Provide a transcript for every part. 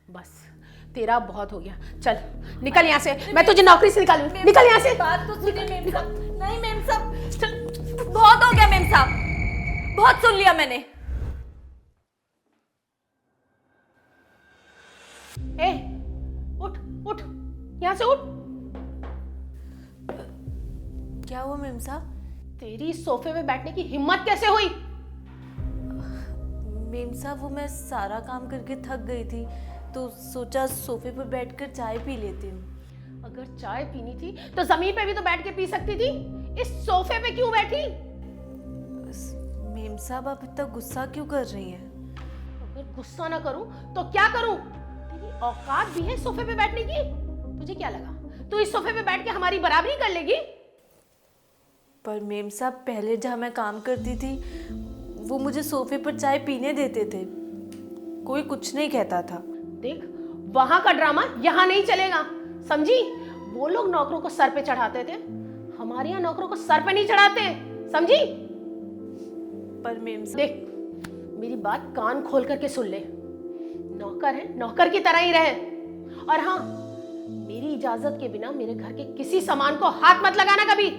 बस तेरा बहुत हो गया, चल निकल यहाँ से, मैं तुझे नौकरी से निकालूं। निकल यहाँ से। बात तो सुनिए मेम साहब। नहीं मेम साहब, बहुत हो गया मेम साहब, बहुत सुन लिया मैंने। ए, उठ उठ, यहाँ से उठ। क्या हुआ मेम साहब? तेरी सोफे पे बैठने की हिम्मत कैसे हुई? मेम साहब वो मैं सारा काम करके थक गई थी तो सोचा सोफे पर बैठकर चाय पी लेती हूँ। अगर चाय पीनी थी तो जमीन पे भी तो बैठ के पी सकती थी, इस सोफे पे क्यों बैठी? मेम साहब आप इतना गुस्सा क्यों कर रही हैं? अगर गुस्सा ना करूं तो क्या करूं? तेरी औकात भी है सोफे पे बैठने की? तुझे क्या लगा तू इस सोफे पे बैठ के हमारी बराबरी कर लेगी? पर मेम साहब पहले जहाँ मैं काम करती थी वो मुझे सोफे पर चाय पीने देते थे, कोई कुछ नहीं कहता था। देख, वहां का ड्रामा यहाँ नहीं चलेगा, समझी? वो लोग नौकरों को सर पे चढ़ाते थे, हमारे यहाँ नौकरों को सर पे नहीं चढ़ाते, समझी? पर मेम साहब देख, मेरी बात कान खोल करके सुन ले। नौकर है, नौकर की तरह ही रहे। और हाँ, मेरी इजाजत के बिना मेरे घर के किसी सामान को हाथ मत लगाना कभी।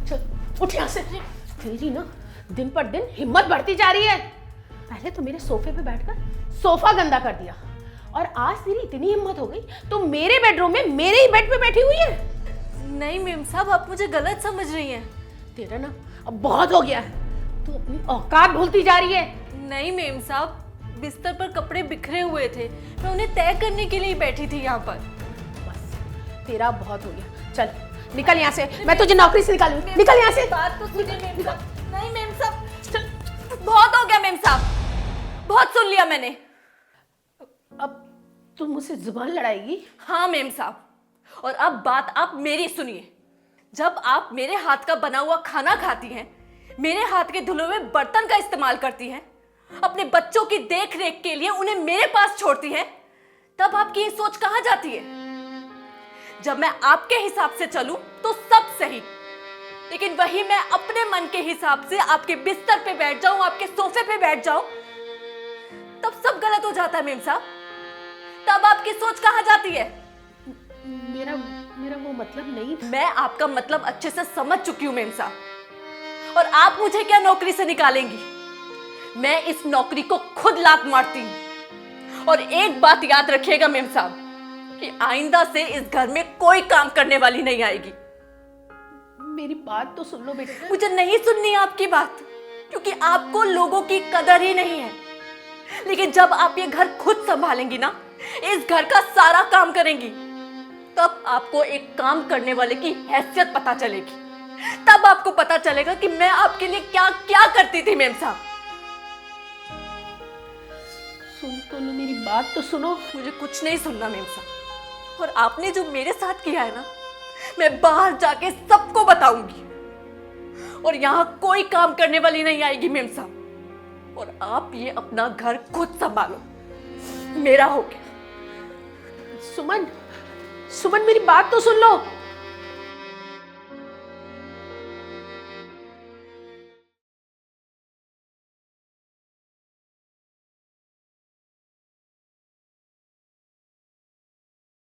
चल उठ यहाँ से। तेरी ना दिन पर दिन हिम्मत बढ़ती जा रही है। पहले तो मेरे सोफे पे बैठकर सोफा गंदा कर दिया, और आज तेरी इतनी हिम्मत हो गई तो मेरे बेडरूम में मेरे ही बेड पे बैठी हुई है। नहीं मेम साहब आप मुझे गलत समझ रही हैं। तेरा ना अब बहुत हो गया है, तू अपनी औकात भूलती जा रही है। नहीं मेम साहब, बिस्तर पर कपड़े बिखरे हुए थे, मैं उन्हें तय करने के लिए बैठी थी यहाँ पर। बस तेरा बहुत हो गया, चल निकल यहाँ से, मैं तुझे नौकरी से निकालूं। निकल यहाँ से। बात तो सुनिए मेम साहब। नहीं मेम साहब, बहुत हो गया मेम साहब, बहुत सुन लिया मैंने। अब तू मुझसे जुबान लड़ाएगी? हाँ मेम साहब, और अब बात आप मेरी सुनिए। जब आप मेरे हाथ का बना हुआ खाना खाती हैं, मेरे हाथ के धुले हुए बर्तन का इस्तेमाल करती हैं, अपने बच्चों की देख रेख के लिए उन्हें मेरे पास छोड़ती हैं, तब आपकी ये सोच कहाँ जाती है? जब मैं आपके हिसाब से चलूं तो सब सही, लेकिन वही मैं अपने मन के हिसाब से आपके बिस्तर पे बैठ जाऊं, आपके सोफे पे बैठ जाऊं, तब सब गलत हो जाता है मेम साहब। तब आपकी सोच कहाँ जाती है? मेरा मेरा वो मतलब नहीं। मैं आपका मतलब अच्छे से समझ चुकी हूं मेम साहब, और आप मुझे क्या नौकरी से निकालेंगी? मैं इस नौकरी को खुद लात मारती हूं। और एक बात याद रखिएगा मेम साहब, कि आइंदा से इस घर में कोई काम करने वाली नहीं आएगी। मेरी बात तो सुन लो बेटा। मुझे नहीं सुननी है आपकी बात, क्योंकि आपको लोगों की कदर ही नहीं है। लेकिन जब आप ये घर खुद संभालेंगी ना, इस घर का सारा काम करेंगी, तब आपको एक काम करने वाले की हैसियत पता चलेगी। तब आपको पता चलेगा कि मैं आपके लिए क्या क्या करती थी मेम साहब। सुन तो लो, मेरी बात तो सुनो। मुझे कुछ नहीं सुनना मेम साहब, और आपने जो मेरे साथ किया है ना, मैं बाहर जाके सबको बताऊंगी, और यहां कोई काम करने वाली नहीं आएगी मेम साहब। और आप ये अपना घर खुद संभालो, मेरा हो गया। सुमन, सुमन मेरी बात तो सुन लो।